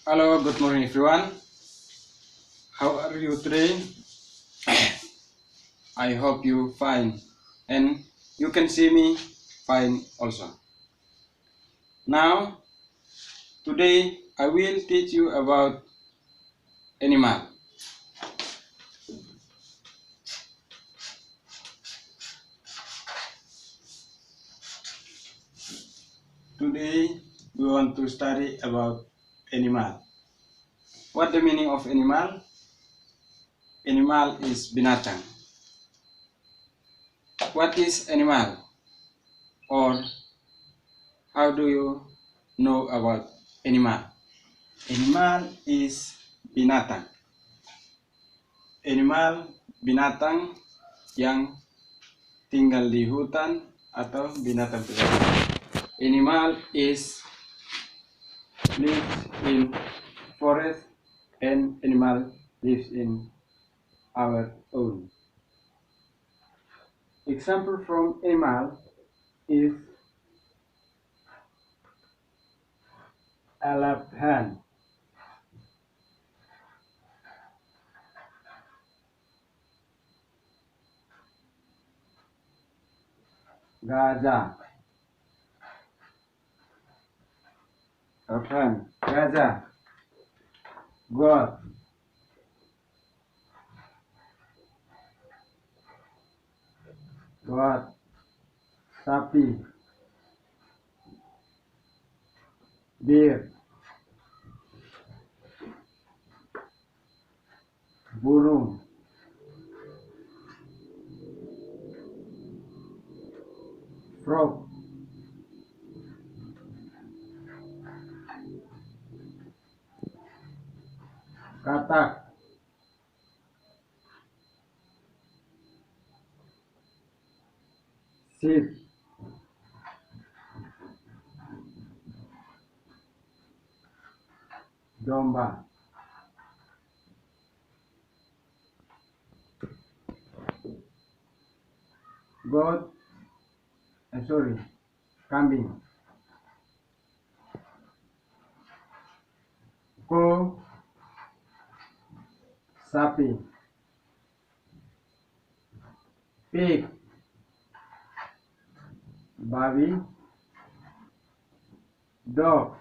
Hello, good morning everyone. How are you today? I hope you fine and you can see me fine also. Now, today I will teach you about animal. Today we want to study about animal. What the meaning of animal? Animal is binatang. What is animal? Or how do you know about animal? Animal is binatang. Animal binatang yang tinggal di hutan atau binatang peliharaan. Animal is lives in forest and animal lives in our own. Example from animal is elephant, gajah, elephant, gajah, goat, sapi, deer, burung, frog, katak, sheep, domba, goat, kambing, cow, sapi, pig, babi, dog,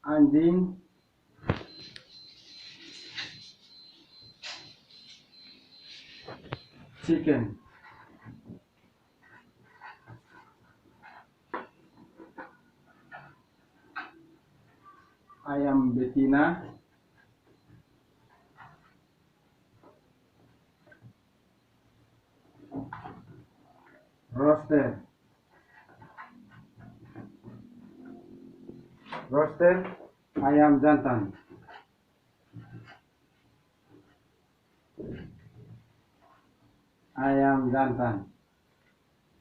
anjing, chicken, ayam betina, roasted, ayam jantan,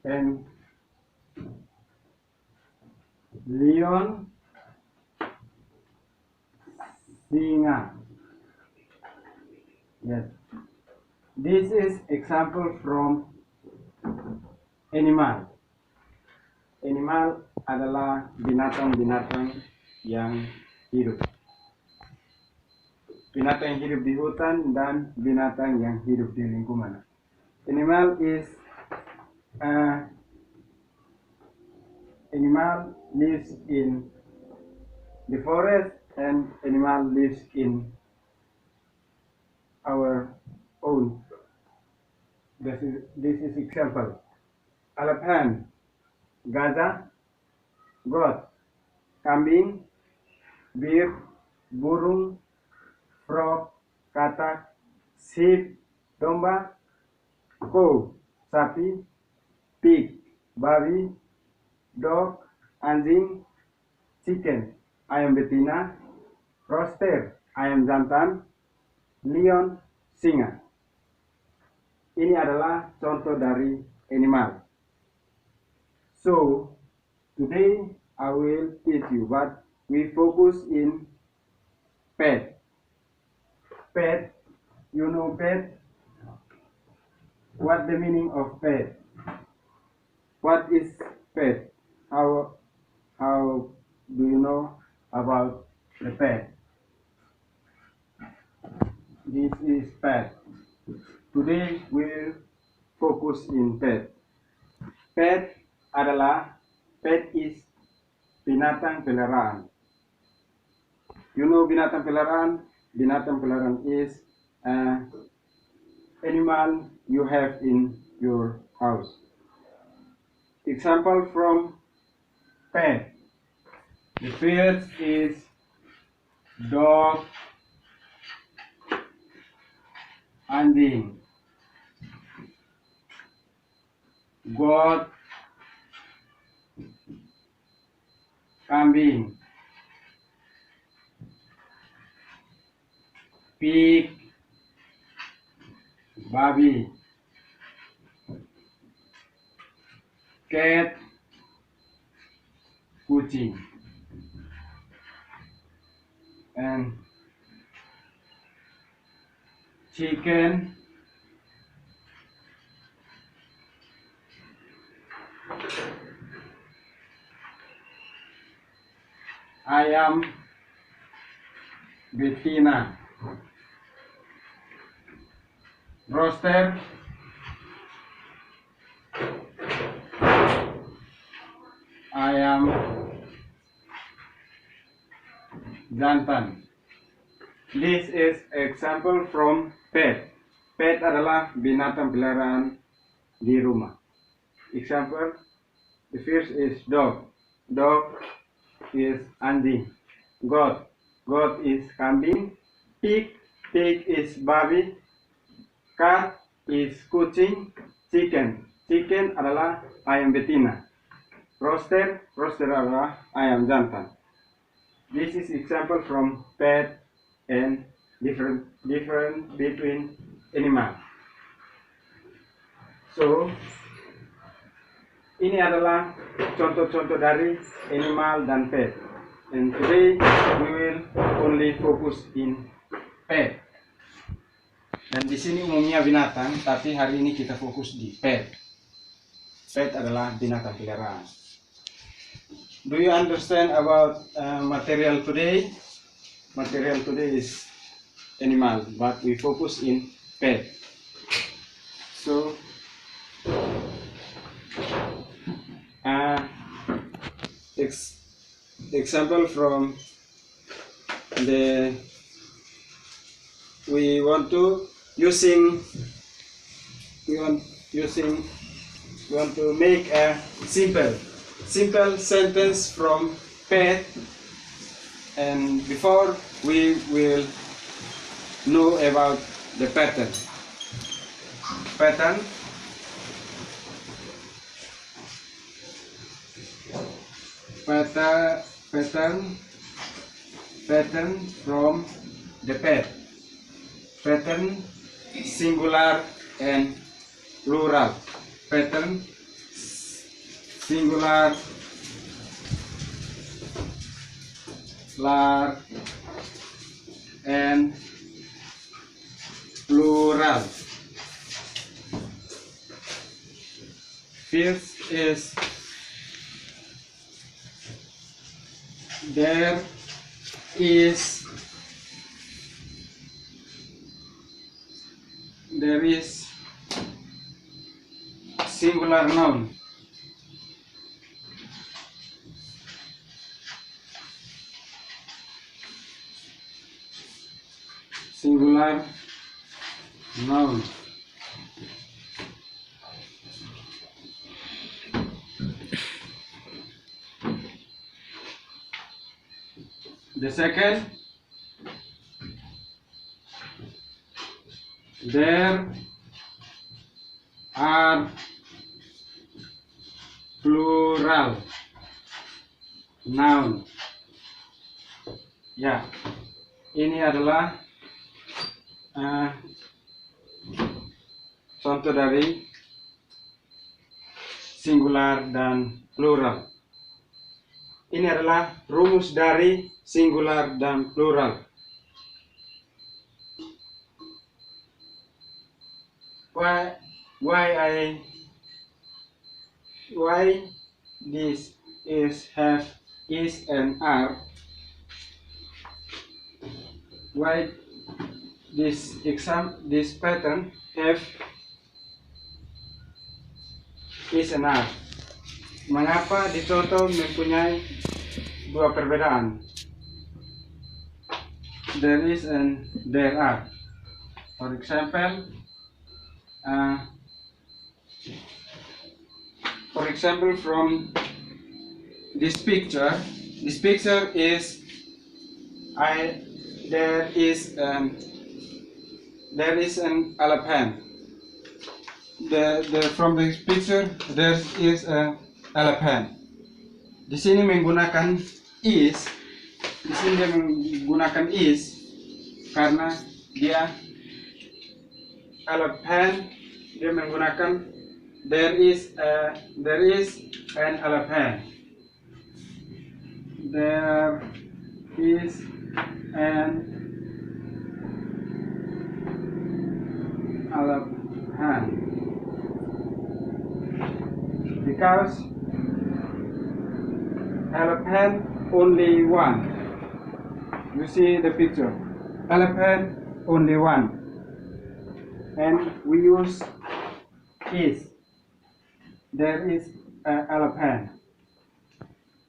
and lion, singa. Yes, this is example from animal. Animal adalah binatang-binatang yang hidup. Binatang yang hidup di hutan dan binatang yang hidup di lingkungan. Animal lives in the forest and animal lives in our own. This is example. Elephant, gajah, goat, kambing, deer, burung, frog, katak, sheep, domba, cow, sapi, pig, babi, dog, anjing, chicken, ayam betina, rooster, ayam jantan, lion, singa. Ini adalah contoh dari animal. So, today I will teach you, but we focus in pet. Pet, you know pet? What the meaning of pet? What is pet? pet. This is pet. Today we'll focus in pet. Pet is binatang peliharaan. You know binatang peliharaan? Binatang peliharaan is animal you have in your house. Example from pet. The first is dog, anjing, goat, kambing, pig, babi, cat, kucing, and chicken, ayam betina, roaster, ayam jantan. This is example from pet. Pet adalah binatang peliharaan di rumah. Example, the first is dog. Dog is anjing. Goat. Goat is kambing. Pig. Pig is babi. Cat is kucing. Chicken. Chicken adalah ayam betina. Roaster. Roaster adalah ayam jantan. This is example from pet and different between animal. So ini adalah contoh-contoh dari animal dan pet. And today we will only focus in pet. Dan di sini umumnya binatang, tapi hari ini kita fokus di pet. Pet adalah binatang peliharaan. Do you understand about material today? Material today is animal, but we focus in pet. So example from we want to make a simple sentence from pet, and before we will know about the pattern. Pattern from the pet. Pattern singular and plural. Pattern singular, and plural. First is there is singular noun. Singular noun. The second, there are plural noun. Ya, ini adalah contoh dari singular dan plural. Ini adalah rumus dari singular dan plural. Why this is have is and are? why this pattern have is an R? Mengapa dicontoh mempunyai dua perbedaan? There is and there are. For example, from this picture is there is an elephant. From this picture there is an elephant. Di sini menggunakan is. Di sini dia menggunakan is karena dia elephant. Dia menggunakan there is an elephant. There is an elephant because elephant only one. You see the picture. Elephant only one, and we use is. There is an elephant.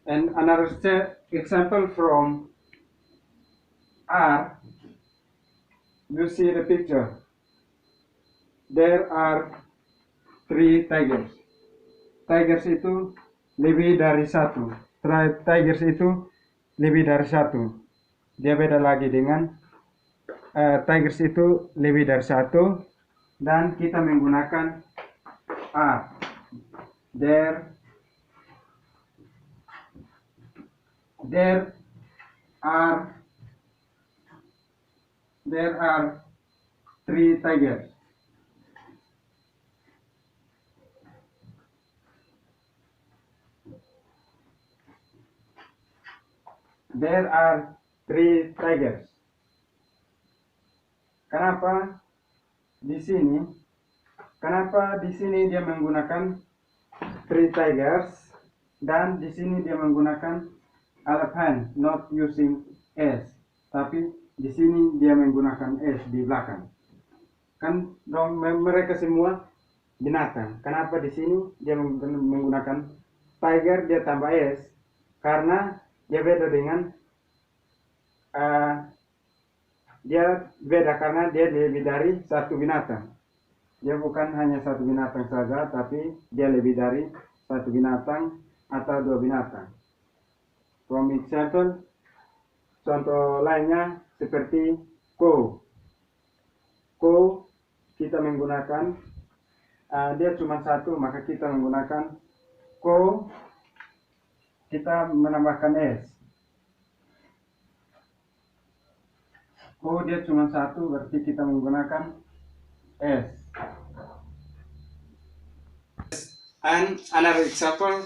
And another example from R. You see the picture. There are 3 tigers. Tigers itu lebih dari satu. Tigers itu lebih dari satu. Dia beda lagi dengan tigers itu lebih dari satu, dan kita menggunakan R. There are 3 tigers. There are 3 tigers. Kenapa di sini dia menggunakan 3 tigers, dan di sini dia menggunakan elephant, not using s, tapi di sini dia menggunakan s di belakang. Kan dong mereka semua binatang. Kenapa di sini dia menggunakan tiger dia tambah s? Karena dia beda dengan karena dia lebih dari satu binatang. Dia bukan hanya satu binatang saja, tapi dia lebih dari satu binatang atau 2 binatang. From example, contoh lainnya seperti cow. Cow kita menggunakan dia cuma satu, maka kita menggunakan cow, kita menambahkan s. Cow dia cuma satu, berarti kita menggunakan s. And another example,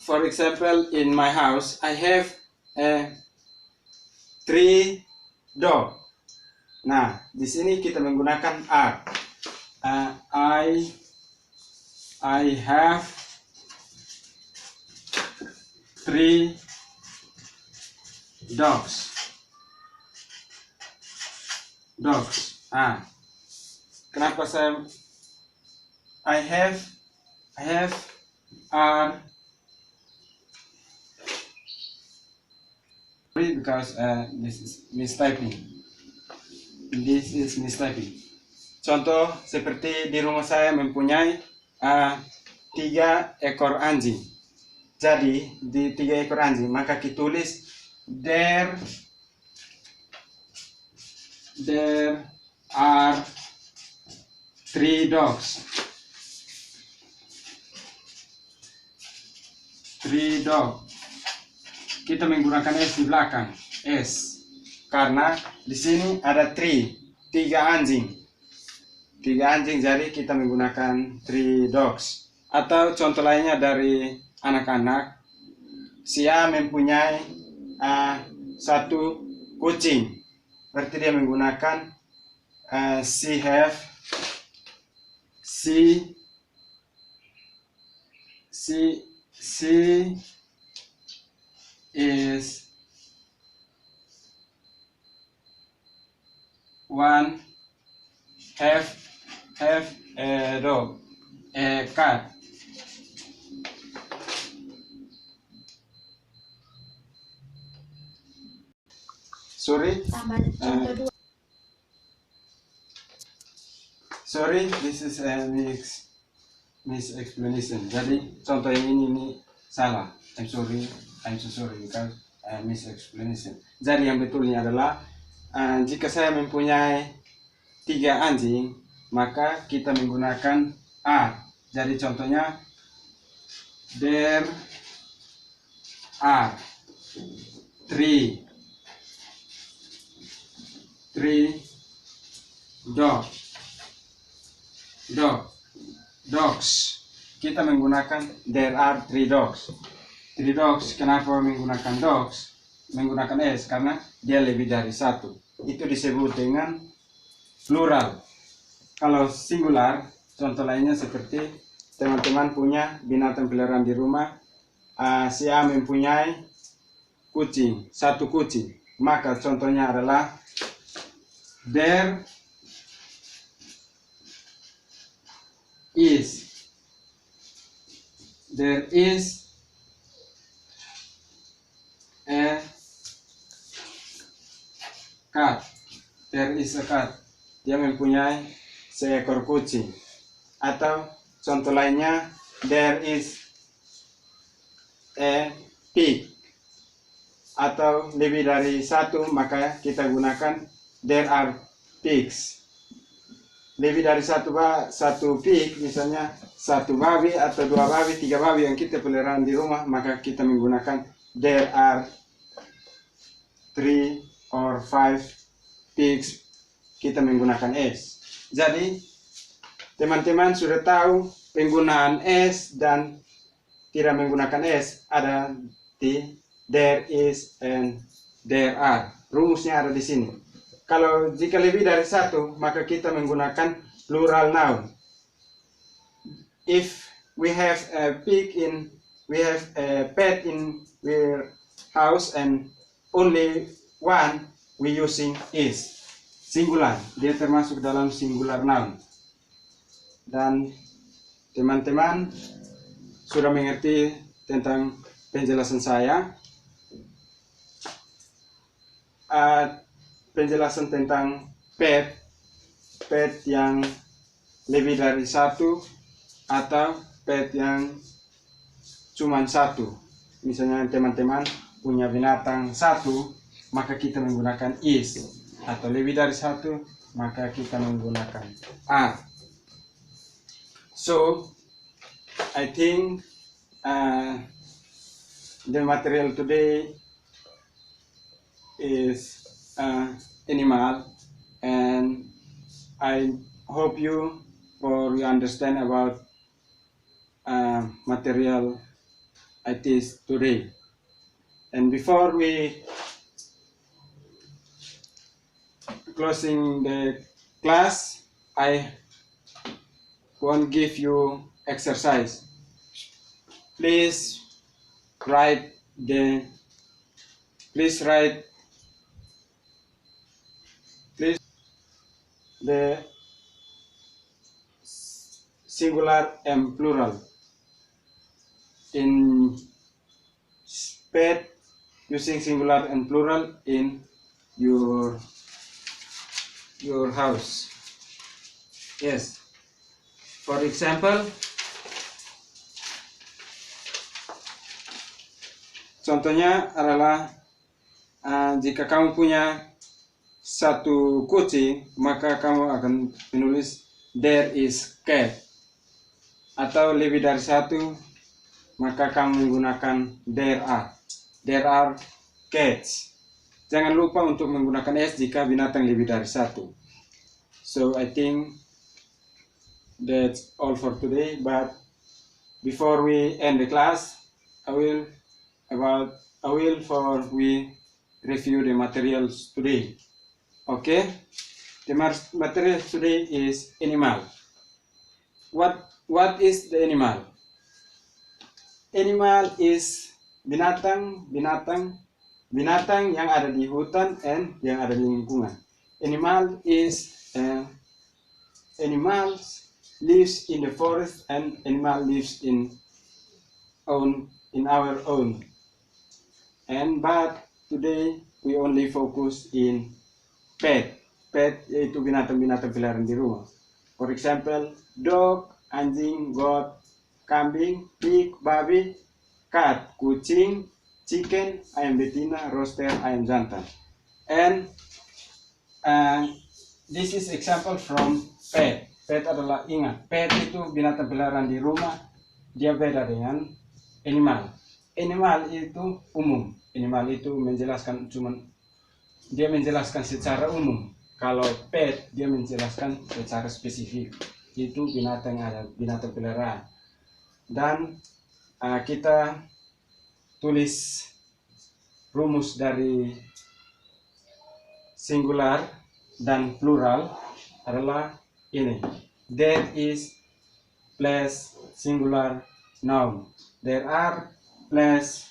for example, in my house I have 3 dog. Nah, di sini kita menggunakan R. I have 3 dogs. Kenapa saya I have R? Because this is mistyping. Contoh seperti di rumah saya mempunyai 3 ekor anjing. Jadi di 3 ekor anjing, maka kita tulis there are 3 dogs. 3 dog. Kita menggunakan s di belakang. S. Karena di sini ada 3 anjing. 3 anjing, jadi kita menggunakan 3 dogs. Atau contoh lainnya dari anak-anak. Si A mempunyai 1 kucing. Berarti dia menggunakan she is one have a dog, a cat. Sorry, sorry, this is a mis-explanation. Jadi contoh yang ini salah. I'm so sorry because mis-explanation. Jadi yang betulnya adalah jika saya mempunyai 3 anjing, maka kita menggunakan are. Jadi contohnya there are three dogs. Kita menggunakan there are 3 dogs. 3 dogs. Kenapa menggunakan dogs? Menggunakan s karena dia lebih dari 1. Itu disebut dengan plural. Kalau singular, contoh lainnya seperti teman-teman punya binatang peliharaan di rumah. Si A mempunyai kucing, 1 kucing. Maka contohnya adalah there is a cat. There is a cat. Dia mempunyai seekor kucing. Atau contoh lainnya, there is a pig. Atau lebih dari 1, maka kita gunakan there are pigs. Lebih dari 1 pig, misalnya 1 babi atau 2 babi, 3 babi yang kita peliharaan di rumah, maka kita menggunakan there are 3 or 5 pigs. Kita menggunakan s. Jadi teman-teman sudah tahu penggunaan s dan tidak menggunakan s ada di there is and there are. Rumusnya ada di sini. Kalau jika lebih dari 1, maka kita menggunakan plural noun. If we have a pet in our house and only one, we using is. Singular, dia termasuk dalam singular noun. Dan teman-teman sudah mengerti tentang penjelasan saya. Penjelasan tentang pet yang lebih dari 1 atau pet yang cuma 1. Misalnya teman-teman punya binatang 1, maka kita menggunakan is. Atau lebih dari 1, maka kita menggunakan are. So I think the material today is animal, and I hope you understand about material I teach today. And before we closing the class, I want to give you exercise. Please write the singular and plural in pet using singular and plural in your house. Yes, for example, contohnya adalah jika kamu punya 1 kucing, maka kamu akan menulis there is cat. Atau lebih dari 1, maka kamu menggunakan there are cats. Jangan lupa untuk menggunakan s jika binatang lebih dari 1. So I think that's all for today, but before we end the class, we review the materials today. Okay, the material today is animal. What is the animal? Animal is binatang yang ada di hutan and yang ada di lingkungan. Animals lives in the forest and animal lives in our own. But today we only focus in pet. Pet yaitu binatang-binatang peliharaan di rumah. For example, dog, anjing, goat, kambing, pig, babi, cat, kucing, chicken, ayam betina, rooster, ayam jantan. And this is example from pet. Pet adalah, ingat, pet itu binatang peliharaan di rumah. Dia beda dengan animal. Animal itu umum. Animal itu menjelaskan dia menjelaskan secara umum. Kalau pet dia menjelaskan secara spesifik. Itu binatang peliharaan. Dan kita tulis rumus dari singular dan plural adalah ini. There is plus singular noun. There are plus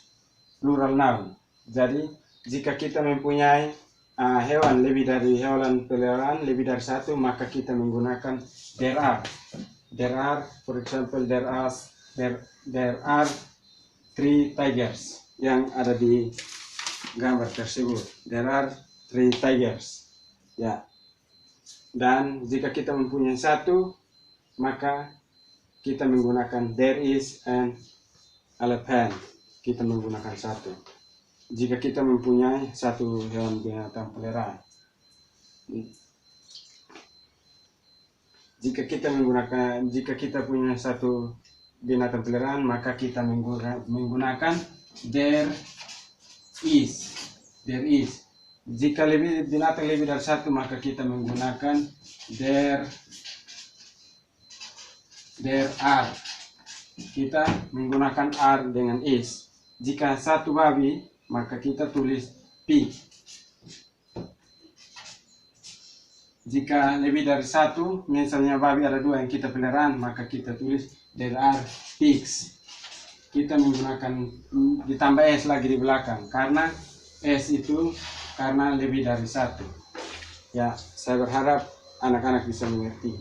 plural noun. Jadi jika kita mempunyai hewan peliharaan lebih dari satu, maka kita menggunakan there are. There are, for example, there are 3 tigers yang ada di gambar tersebut. There are 3 tigers. Ya. Dan jika kita mempunyai satu, maka kita menggunakan there is an elephant. Kita menggunakan satu. Jika kita mempunyai satu hewan binatang peliharaan. Jika kita punya satu binatang peliharaan, maka kita menggunakan there is. There is. Jika binatang lebih dari satu, maka kita menggunakan there are. Kita menggunakan are dengan is. Jika satu babi, maka kita tulis pig. Jika lebih dari satu, misalnya babi ada 2 yang kita peliharaan, maka kita tulis there are pigs. Kita menggunakan ditambah s lagi di belakang, karena s itu karena lebih dari satu. Ya, saya berharap anak-anak bisa mengerti.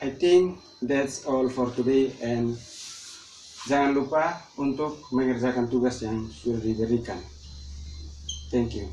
I think that's all for today, and jangan lupa untuk mengerjakan tugas yang sudah diberikan. Thank you.